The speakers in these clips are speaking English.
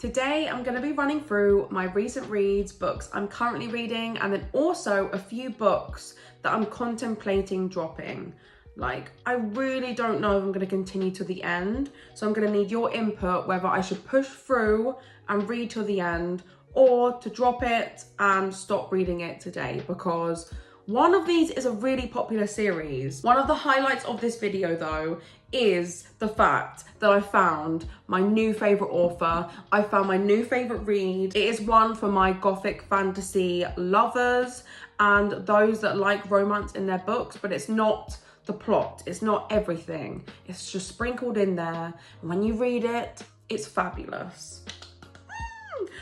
Today I'm going to be running through my recent reads, books I'm currently reading, and then also a few books that I'm contemplating dropping. Like, I really don't know if I'm going to continue to the end, so I'm going to need your input whether I should push through and read till the end or to drop it and stop reading it today, because one of these is a really popular series. One of the highlights of this video though is the fact that I found my new favourite author. I found my new favourite read. It is one for my gothic fantasy lovers and those that like romance in their books, but it's not the plot, it's not everything. It's just sprinkled in there. And when you read it, it's fabulous.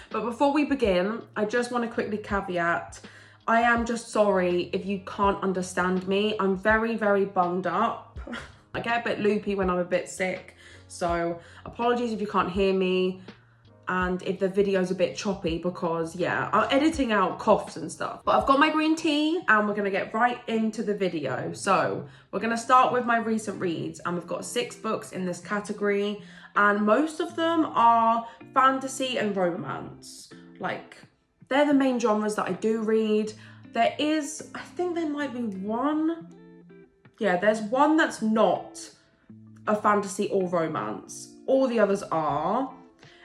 But before we begin, I just want to quickly caveat, I am just sorry if you can't understand me. I'm very, very bunged up. I get a bit loopy when I'm a bit sick. So apologies if you can't hear me and if the video's a bit choppy because yeah, I'm editing out coughs and stuff. But I've got my green tea and we're gonna get right into the video. So we're gonna start with my recent reads, and we've got 6 books in this category, and most of them are fantasy and romance. Like, they're the main genres that I do read. There is, I think there might be one. Yeah, there's one that's not a fantasy or romance. All the others are.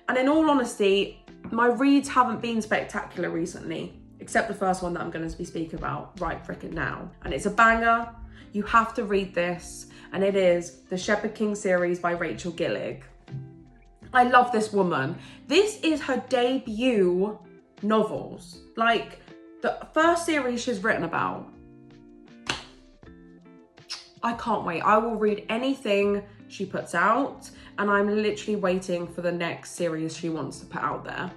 And in all honesty, my reads haven't been spectacular recently, except the first one that I'm going to be speaking about right frickin' now. And it's a banger. You have to read this. And it is the Sheperd King series by Rachel Gillig. I love this woman. This is her debut novels. Like, the first series she's written about. I can't wait. I will read anything she puts out, and I'm literally waiting for the next series she wants to put out there.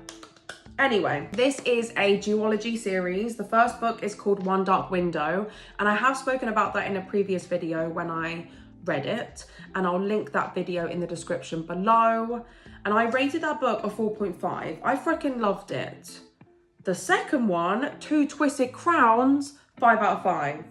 Anyway, this is a duology series. The first book is called One Dark Window, and I have spoken about that in a previous video when I read it, and I'll link that video in the description below. And I rated that book a 4.5. I freaking loved it. The second one, Two Twisted Crowns, 5 out of 5.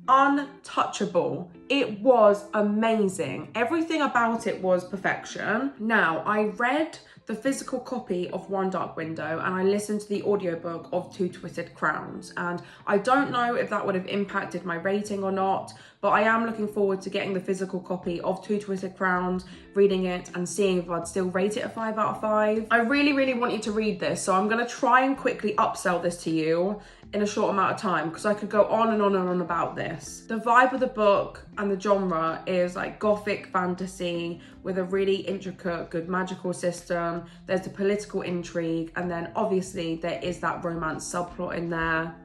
Untouchable. It was amazing. Everything about it was perfection. Now, I read the physical copy of One Dark Window and I listened to the audiobook of Two Twisted Crowns, and I don't know if that would have impacted my rating or not, but I am looking forward to getting the physical copy of Two Twisted Crowns, reading it and seeing if I'd still rate it a 5 out of 5. I really, really want you to read this, so I'm gonna try and quickly upsell this to you in a short amount of time because I could go on and on and on about this. The vibe of the book and the genre is like gothic fantasy with a really intricate, good magical system. There's the political intrigue, and then obviously there is that romance subplot in there.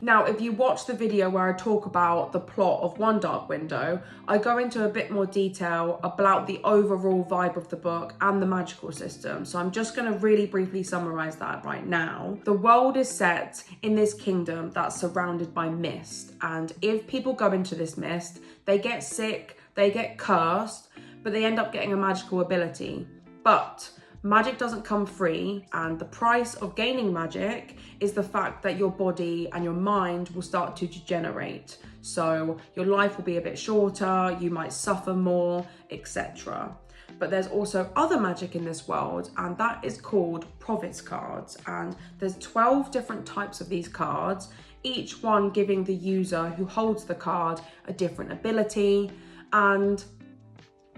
Now, if you watch the video where I talk about the plot of One Dark Window, I go into a bit more detail about the overall vibe of the book and the magical system. So I'm just going to really briefly summarize that right now. The world is set in this kingdom that's surrounded by mist. And if people go into this mist, they get sick, they get cursed, but they end up getting a magical ability. But magic doesn't come free, and the price of gaining magic is the fact that your body and your mind will start to degenerate. So your life will be a bit shorter, you might suffer more, etc. But there's also other magic in this world, and that is called province cards. And there's 12 different types of these cards, each one giving the user who holds the card a different ability. And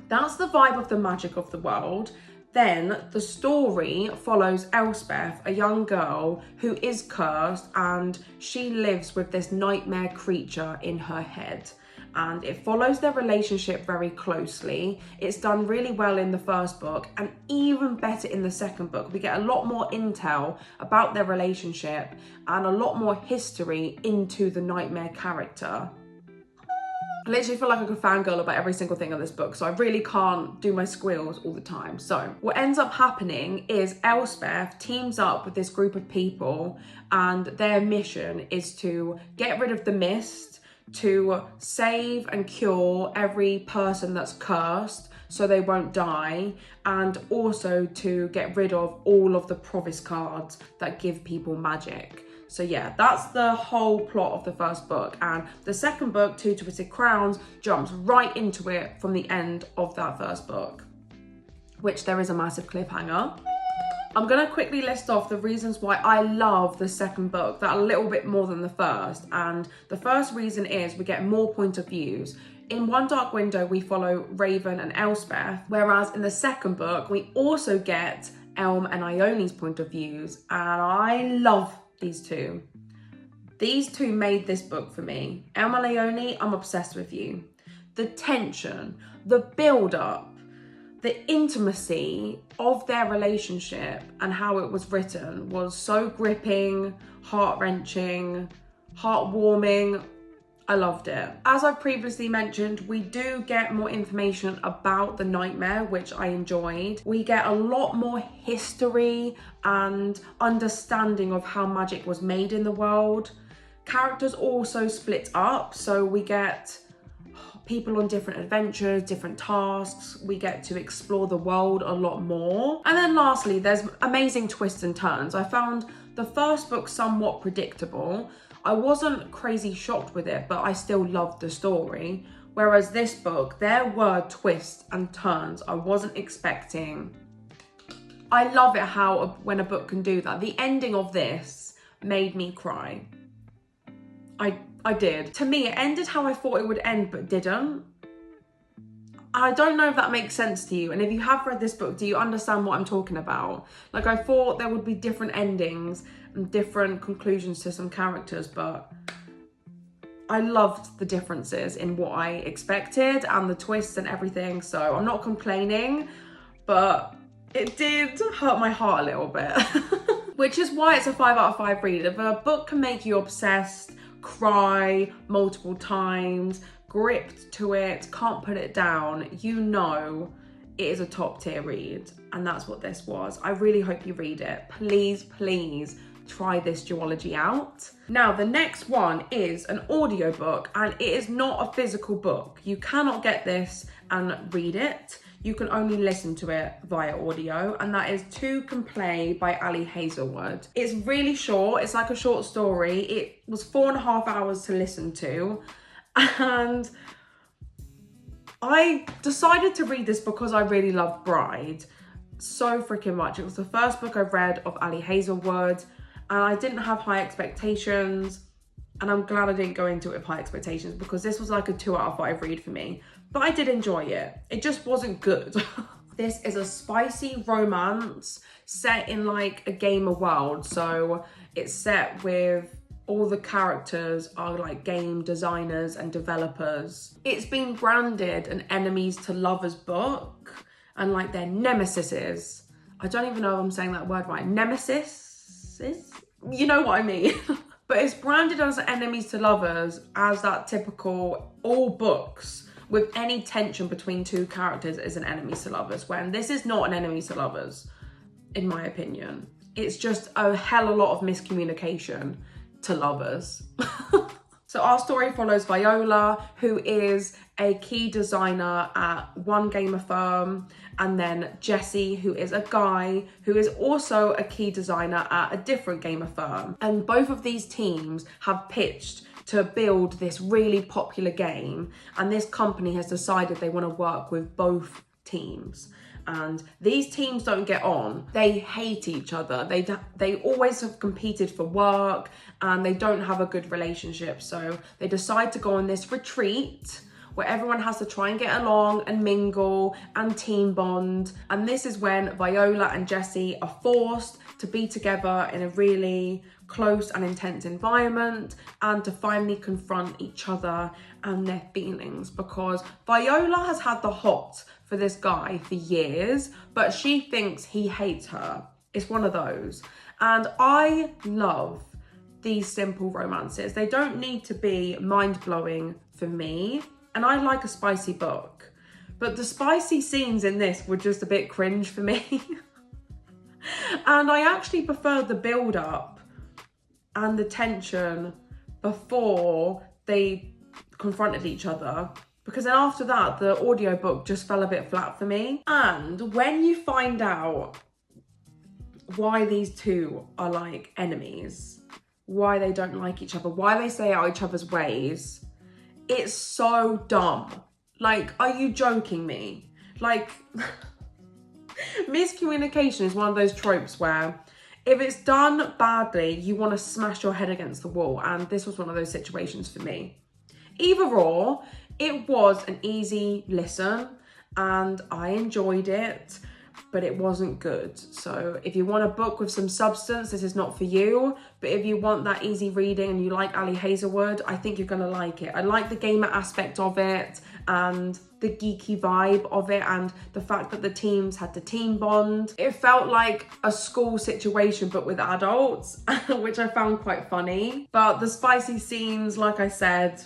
that's the vibe of the magic of the world. Then the story follows Elspeth, a young girl who is cursed, and she lives with this nightmare creature in her head. And it follows their relationship very closely. It's done really well in the first book, and even better in the second book. We get a lot more intel about their relationship and a lot more history into the nightmare character. I literally feel like I could fangirl about every single thing in this book, so I really can't do my squeals all the time. So what ends up happening is Elspeth teams up with this group of people, and their mission is to get rid of the mist, to save and cure every person that's cursed so they won't die, and also to get rid of all of the province cards that give people magic. So yeah, that's the whole plot of the first book. And the second book, Two Twisted Crowns, jumps right into it from the end of that first book, which there is a massive cliffhanger. I'm going to quickly list off the reasons why I love the second book that are a little bit more than the first. And the first reason is we get more point of views. In One Dark Window, we follow Raven and Elspeth, whereas in the second book, we also get Elm and Ione's point of views. And I love these two. These two made this book for me. Elm and Ione, I'm obsessed with you. The tension, the build-up, the intimacy of their relationship and how it was written was so gripping, heart-wrenching, heartwarming. I loved it. As I've previously mentioned, we do get more information about the nightmare, which I enjoyed. We get a lot more history and understanding of how magic was made in the world. Characters also split up, so we get people on different adventures, different tasks. We get to explore the world a lot more. And then lastly, there's amazing twists and turns. I found the first book somewhat predictable. I wasn't crazy shocked with it, but I still loved the story. Whereas this book, there were twists and turns I wasn't expecting. I love it how when a book can do that. The ending of this made me cry. I did. To me, it ended how I thought it would end, but didn't. I don't know if that makes sense to you. And if you have read this book, do you understand what I'm talking about? Like, I thought there would be different endings and different conclusions to some characters, but I loved the differences in what I expected and the twists and everything. So I'm not complaining, but it did hurt my heart a little bit. Which is why it's a 5 out of 5 read. If a book can make you obsessed, cry multiple times, gripped to it, can't put it down, you know it is a top tier read. And that's what this was. I really hope you read it. Please, please try this duology out. Now, the next one is an audiobook, and it is not a physical book. You cannot get this and read it. You can only listen to it via audio, and that is Two Can Play by Ali Hazelwood. It's really short. It's like a short story. It was 4.5 hours to listen to, and I decided to read this because I really love Bride so freaking much. It was the first book I've read of Ali Hazelwood, and I didn't have high expectations, and I'm glad I didn't go into it with high expectations because this was like a 2 out of 5 read for me. But I did enjoy it. It just wasn't good. This is a spicy romance set in like a gamer world. So it's set with all the characters are like game designers and developers. It's been branded an enemies to lovers book, and like their nemesises. I don't even know if I'm saying that word right. Nemesis? You know what I mean. But it's branded as enemies to lovers, as that typical all books with any tension between two characters is an enemies to lovers, when this is not an enemies to lovers, in my opinion. It's just a hell of a lot of miscommunication to lovers. So our story follows Viola, who is a key designer at one gamer firm, and then Jesse, who is a guy who is also a key designer at a different gamer firm. And both of these teams have pitched to build this really popular game, and this company has decided they want to work with both teams. And these teams don't get on. They hate each other. They always have competed for work, and they don't have a good relationship. So they decide to go on this retreat where everyone has to try and get along and mingle and team bond. And this is when Viola and Jesse are forced to be together in a really close and intense environment, and to finally confront each other and their feelings, because Viola has had the hots for this guy for years, but she thinks he hates her. It's one of those. And I love these simple romances. They don't need to be mind-blowing for me, and I like a spicy book, but the spicy scenes in this were just a bit cringe for me. And I actually prefer the build-up and the tension before they confronted each other, because then after that the audiobook just fell a bit flat for me. And when you find out why these two are like enemies, why they don't like each other, why they stay out each other's ways, it's so dumb. Like, are you joking me? Like, Miscommunication is one of those tropes where if it's done badly, you want to smash your head against the wall. And this was one of those situations for me. Either or, it was an easy listen and I enjoyed it, but it wasn't good. So if you want a book with some substance, this is not for you. But if you want that easy reading and you like Ali Hazelwood, I think you're gonna like it. I like the gamer aspect of it and the geeky vibe of it and the fact that the teams had to team bond. It felt like a school situation, but with adults, which I found quite funny. But the spicy scenes, like I said,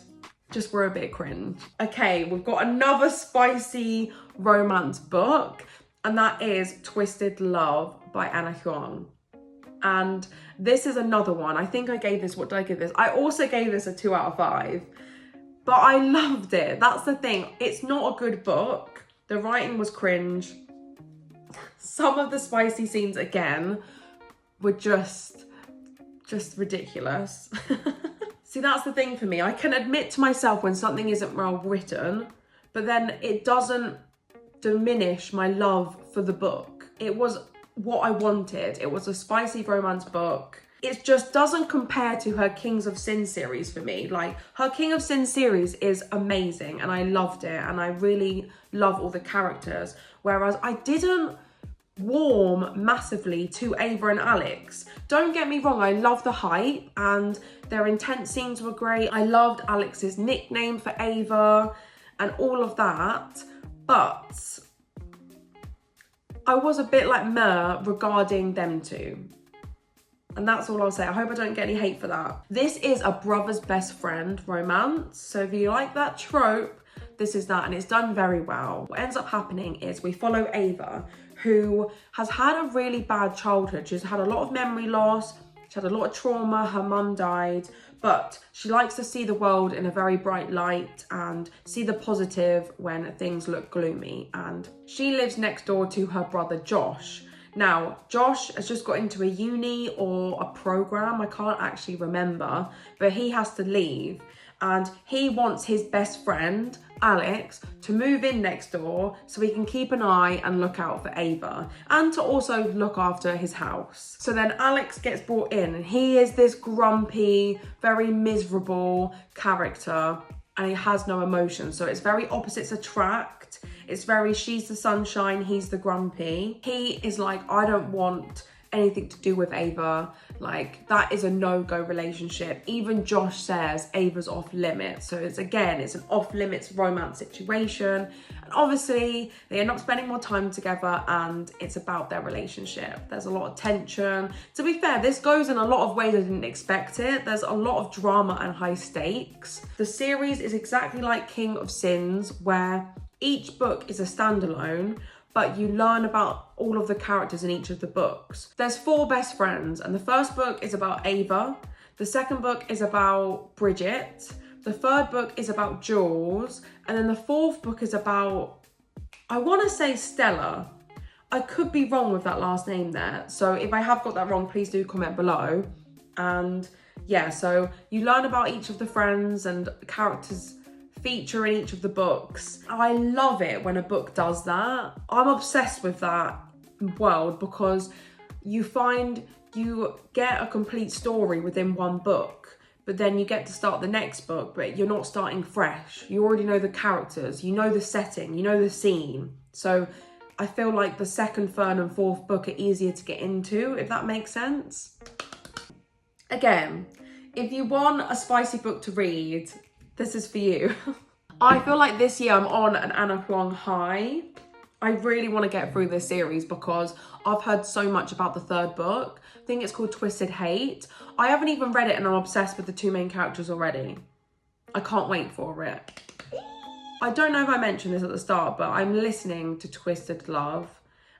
just were a bit cringe. Okay, we've got another spicy romance book, and that is Twisted Love by Anna Huang. And this is another one. I think I gave this, what did I give this? I also gave this a 2 out of 5, but I loved it. That's the thing. It's not a good book. The writing was cringe. Some of the spicy scenes, again, were just ridiculous. See, that's the thing for me. I can admit to myself when something isn't well written, but then it doesn't diminish my love for the book. It was what I wanted. It was a spicy romance book. It just doesn't compare to her Kings of Sin series for me. Like, her King of Sin series is amazing and I loved it and I really love all the characters. Whereas I didn't warm massively to Ava and Alex. Don't get me wrong, I love the hype and their intense scenes were great. I loved Alex's nickname for Ava and all of that. But I was a bit like meh regarding them two. And that's all I'll say. I hope I don't get any hate for that. This is a brother's best friend romance. So if you like that trope, this is that, and it's done very well. What ends up happening is we follow Ava, who has had a really bad childhood. She's had a lot of memory loss. She had a lot of trauma. Her mum died. But she likes to see the world in a very bright light and see the positive when things look gloomy. And she lives next door to her brother Josh. Now, Josh has just got into a uni or a program, I can't actually remember, but he has to leave and he wants his best friend, Alex, to move in next door so he can keep an eye and look out for Ava and to also look after his house. So then Alex gets brought in and he is this grumpy, very miserable character and he has no emotion. So it's very opposites attract. It's very, she's the sunshine, he's the grumpy. He is like, I don't want anything to do with Ava. Like, that is a no-go relationship. Even Josh says Ava's off limits. So it's, again, it's an off limits romance situation. And obviously they end up spending more time together and it's about their relationship. There's a lot of tension. To be fair, this goes in a lot of ways I didn't expect it. There's a lot of drama and high stakes. The series is exactly like King of Sins, where each book is a standalone, but you learn about all of the characters in each of the books. There's 4 best friends, and the first book is about Ava. The second book is about Bridget. The third book is about Jules. And then the 4th book is about, I want to say Stella. I could be wrong with that last name there. So if I have got that wrong, please do comment below. And yeah, so you learn about each of the friends and characters feature in each of the books. I love it when a book does that. I'm obsessed with that world because you find you get a complete story within one book, but then you get to start the next book, but you're not starting fresh. You already know the characters, you know the setting, you know the scene. So I feel like the second, third and 4th book are easier to get into, if that makes sense. Again, if you want a spicy book to read, this is for you. I feel like this year I'm on an Anna Huang high. I really want to get through this series because I've heard so much about the 3rd book. I think it's called Twisted Hate. I haven't even read it and I'm obsessed with the 2 main characters already. I can't wait for it. I don't know if I mentioned this at the start, but I'm listening to Twisted Love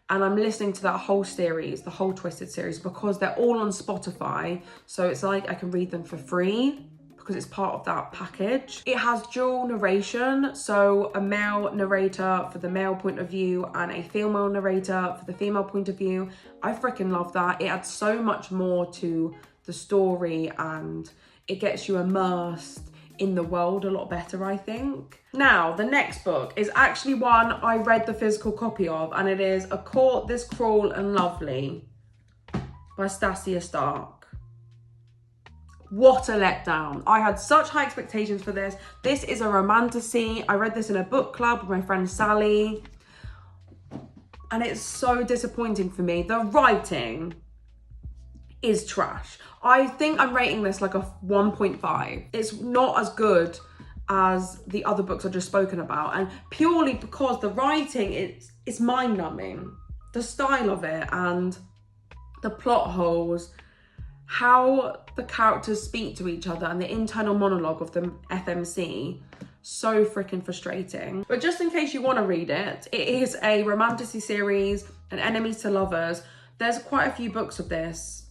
and I'm listening to that whole series, the whole Twisted series, because they're all on Spotify. So it's like I can read them for free, because it's part of that package. It has dual narration, so a male narrator for the male point of view and a female narrator for the female point of view. I freaking love that. It adds so much more to the story and it gets you immersed in the world a lot better, I think. Now, the next book is actually one I read the physical copy of, and it is A Court This Cruel and Lovely by Stasia Stark. What a letdown. I had such high expectations for this. This is a romantasy. I read this in a book club with my friend Sally, and it's so disappointing for me. The writing is trash. I think I'm rating this like a 1.5. It's not as good as the other books I've just spoken about, and purely because the writing it's mind-numbing. The style of it and the plot holes, how the characters speak to each other, and the internal monologue of the FMC, so freaking frustrating. But just in case you want to read it, it is a romantasy series, an enemies to lovers. There's quite a few books of this.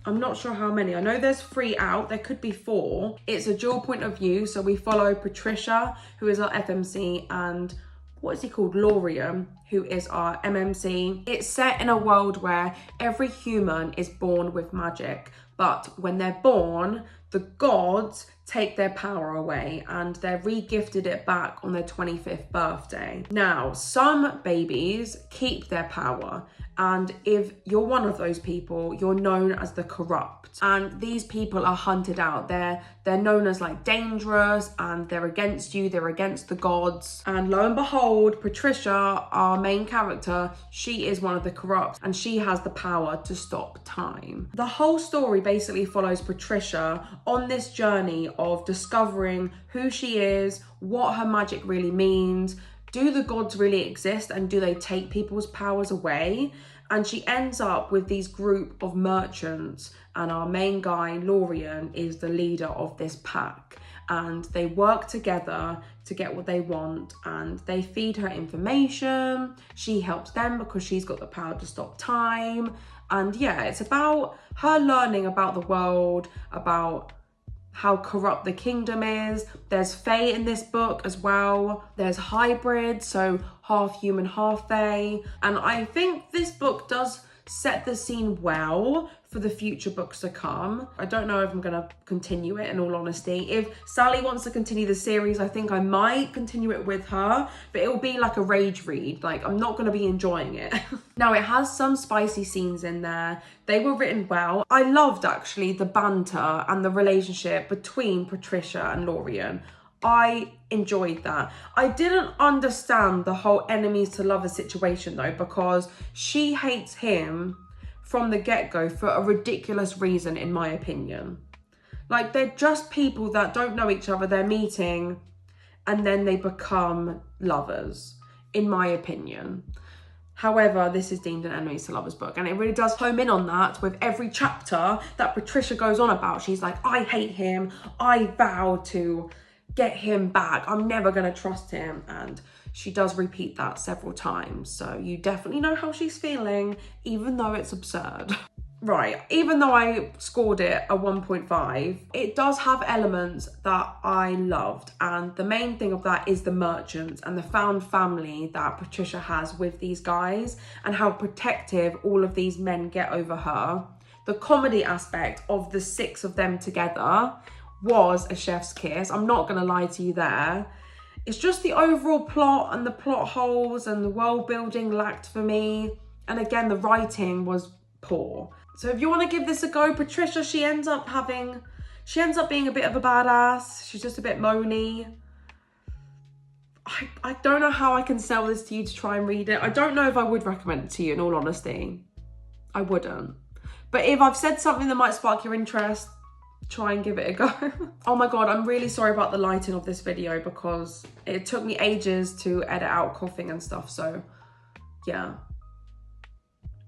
I'm not sure how many. I know there's 3 out. There could be 4. It's a dual point of view. So we follow Patricia, who is our FMC, and what is he called? Lorian, who is our MMC. It's set in a world where every human is born with magic, but when they're born, the gods take their power away and they're re-gifted it back on their 25th birthday. Now, some babies keep their power, and if you're one of those people, you're known as the corrupt. And these people are hunted out. They're known as like dangerous, and they're against you, they're against the gods. And lo and behold, Patricia, our main character, she is one of the corrupt, and she has the power to stop time. The whole story basically follows Patricia on this journey of discovering who she is, what her magic really means. Do the gods really exist, and do they take people's powers away? And she ends up with these group of merchants, and our main guy, Lorian, is the leader of this pack. And they work together to get what they want, and they feed her information. She helps them because she's got the power to stop time. And yeah, it's about her learning about the world, about how corrupt the kingdom is. There's fae in this book as well. There's hybrids, so half human, half fae. And I think this book does set the scene well for the future books to come. I don't know if I'm gonna continue it, in all honesty. If Sally wants to continue the series, I think I might continue it with her, but it will be like a rage read. Like, I'm not gonna be enjoying it. Now, it has some spicy scenes in there. They were written well. I loved actually the banter and the relationship between Patricia and Lorian. I enjoyed that. I didn't understand the whole enemies to lovers situation though, because she hates him from the get-go for a ridiculous reason, in my opinion. Like, they're just people that don't know each other, they're meeting, and then they become lovers, in my opinion. However, this is deemed an enemies to lovers book, and it really does home in on that with every chapter that Patricia goes on about. She's like, I hate him, I vow to get him back, I'm never gonna trust him. And she does repeat that several times, so you definitely know how she's feeling, even though it's absurd. Right, even though I scored it a 1.5, it does have elements that I loved, and the main thing of that is the merchants and the found family that Patricia has with these guys, and how protective all of these men get over her. The comedy aspect of the 6 of them together was a chef's kiss. I'm not gonna lie to you there. It's just the overall plot and the plot holes and the world building lacked for me. And again, the writing was poor. So if you want to give this a go, Patricia, she ends up being a bit of a badass. She's just a bit moany. I don't know how I can sell this to you to try and read it. I don't know if I would recommend it to you, in all honesty. I wouldn't. But if I've said something that might spark your interest, try and give it a go. Oh my god, I'm really sorry about the lighting of this video, because it took me ages to edit out coughing and stuff, so yeah.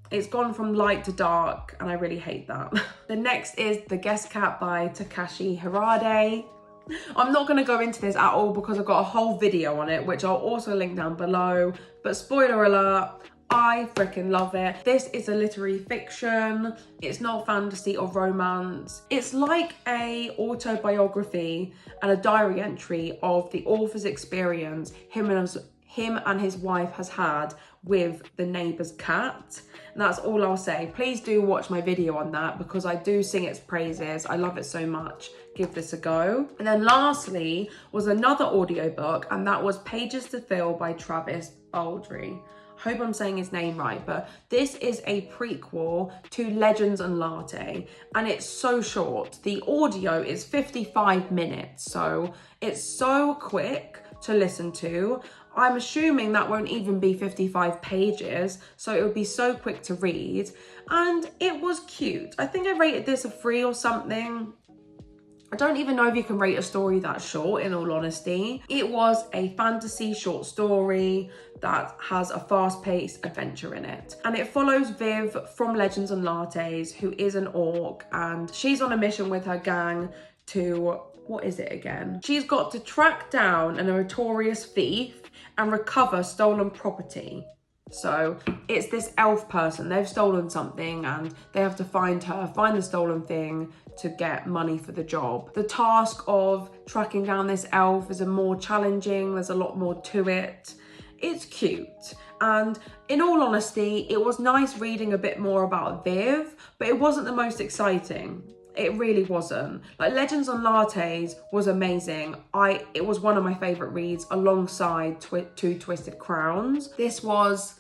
It's gone from light to dark, and I really hate that. The next is The Guest Cat by Takashi Hirade. I'm not going to go into this at all because I've got a whole video on it, which I'll also link down below. But spoiler alert, I freaking love it. This is a literary fiction. It's not fantasy or romance. It's like a autobiography and a diary entry of the author's experience him and his wife has had with the neighbour's cat. And that's all I'll say. Please do watch my video on that because I do sing its praises. I love it so much. Give this a go. And then lastly was another audiobook, and that was Pages to Fill by Travis Baldry. Hope I'm saying his name right, but this is a prequel to Legends and Latte, and it's so short. The audio is 55 minutes, so it's so quick to listen to. I'm assuming that won't even be 55 pages, so it would be so quick to read, and it was cute. I think I rated this a 3 or something. I don't even know if you can rate a story that short, in all honesty. It was a fantasy short story that has a fast-paced adventure in it. And it follows Viv from Legends and Lattes, who is an orc, and she's on a mission with her gang to, what is it again? She's got to track down a notorious thief and recover stolen property. So it's this elf person, they've stolen something and they have to find her, find the stolen thing to get money for the job. The task of tracking down this elf is more challenging, there's a lot more to it. It's cute, and in all honesty, it was nice reading a bit more about Viv, but it wasn't the most exciting. It really wasn't. Like, Legends and Lattes was amazing. It was one of my favourite reads alongside Two Twisted Crowns. This was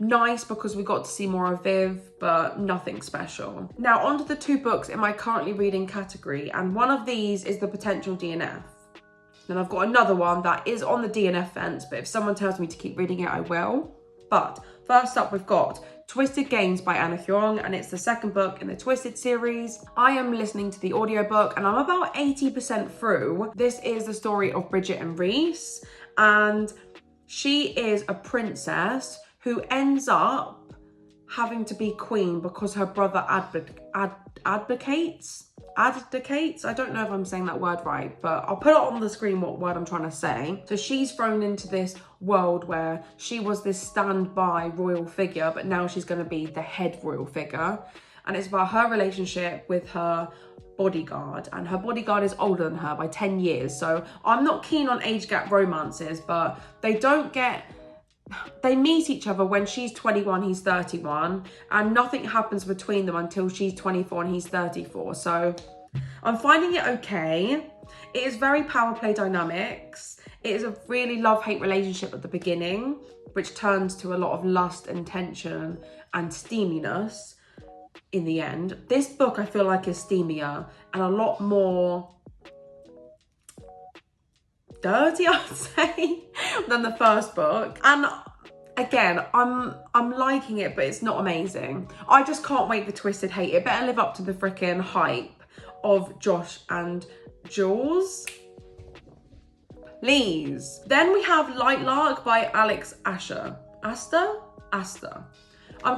nice because we got to see more of Viv, but nothing special. Now onto the 2 books in my currently reading category, and one of these is The Potential DNF. Then I've got another one that is on the DNF fence, but if someone tells me to keep reading it, I will. But first up, we've got Twisted Games by Anna Huang, and it's the 2nd book in the Twisted series. I am listening to the audiobook and I'm about 80% through. This is the story of Bridget and Reese, and she is a princess who ends up having to be queen because her brother advocates. I don't know if I'm saying that word right, but I'll put it on the screen what word I'm trying to say. So she's thrown into this world where she was this standby royal figure, but now she's going to be the head royal figure. And it's about her relationship with her bodyguard, and her bodyguard is older than her by 10 years. So I'm not keen on age gap romances, but they meet each other when she's 21, he's 31, and nothing happens between them until she's 24 and he's 34. So I'm finding it okay. It is very power play dynamics. It is a really love-hate relationship at the beginning, which turns to a lot of lust and tension and steaminess in the end. This book I feel like is steamier and a lot more dirty, I'd say, than the first book. And again, I'm liking it, but it's not amazing. I just can't wait for Twisted Hate. It better live up to the freaking hype of Josh and Jules, please. Then we have Lightlark by Alex Astor. I'm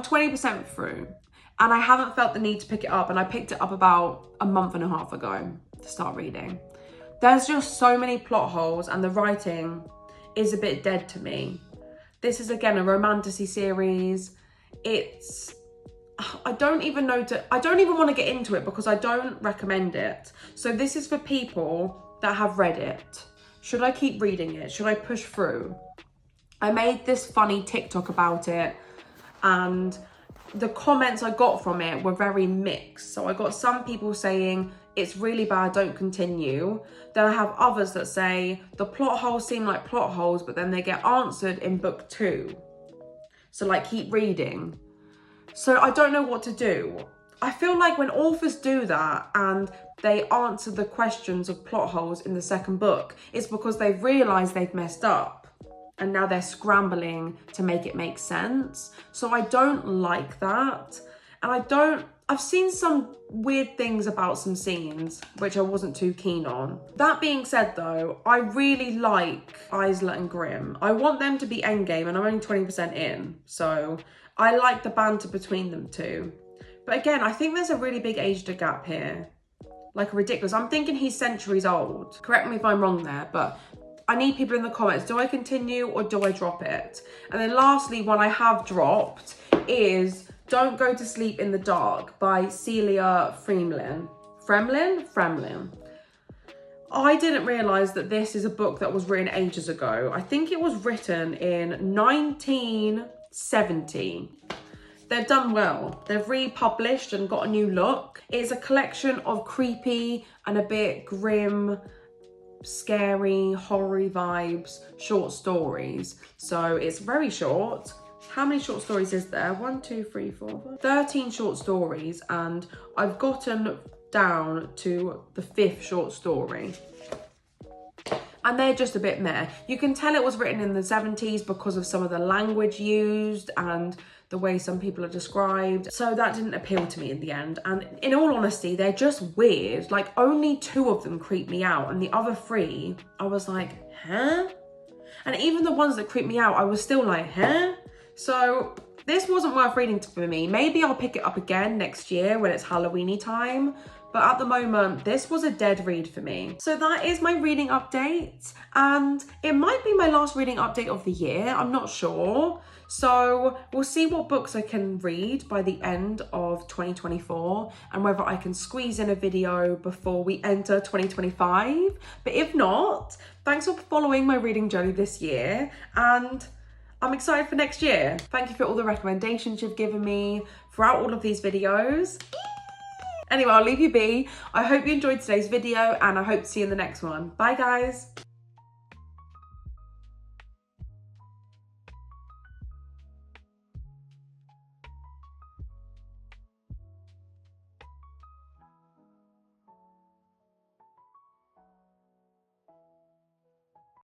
20% through, and I haven't felt the need to pick it up, and I picked it up about a month and a half ago to start reading. There's just so many plot holes, and the writing is a bit dead to me. This is again a romantasy series. I don't even want to get into it because I don't recommend it. So this is for people that have read it. Should I keep reading it? Should I push through? I made this funny TikTok about it, and the comments I got from it were very mixed. So I got some people saying, it's really bad, don't continue. Then I have others that say, the plot holes seem like plot holes, but then they get answered in book 2. So like, keep reading. So I don't know what to do. I feel like when authors do that and they answer the questions of plot holes in the 2nd book, it's because they've realised they've messed up and now they're scrambling to make it make sense. So I don't like that. And I've seen some weird things about some scenes, which I wasn't too keen on. That being said though, I really like Isla and Grimm. I want them to be endgame, and I'm only 20% in. So I like the banter between them two. But again, I think there's a really big age gap here. Like, ridiculous. I'm thinking he's centuries old. Correct me if I'm wrong there, but I need people in the comments. Do I continue or do I drop it? And then lastly, one I have dropped is Don't Go to Sleep in the Dark by Celia Fremlin. I didn't realise that this is a book that was written ages ago. I think it was written in 17. They've done well. They've republished and got a new look. It's a collection of creepy and a bit grim, scary, horror vibes short stories. So it's very short. How many short stories is there? 1, 2, 3, 4, 13 short stories, and I've gotten down to the 5th short story. And they're just a bit meh. You can tell it was written in the 70s because of some of the language used and the way some people are described. So that didn't appeal to me in the end. And in all honesty, they're just weird. Like, only 2 of them creeped me out, and the other 3, I was like, huh? And even the ones that creeped me out, I was still like, huh? So this wasn't worth reading for me. Maybe I'll pick it up again next year when it's Halloween-y time. But at the moment, this was a dead read for me. So that is my reading update. And it might be my last reading update of the year. I'm not sure. So we'll see what books I can read by the end of 2024 and whether I can squeeze in a video before we enter 2025. But if not, thanks for following my reading journey this year, and I'm excited for next year. Thank you for all the recommendations you've given me throughout all of these videos. Anyway, I'll leave you be. I hope you enjoyed today's video, and I hope to see you in the next one. Bye, guys.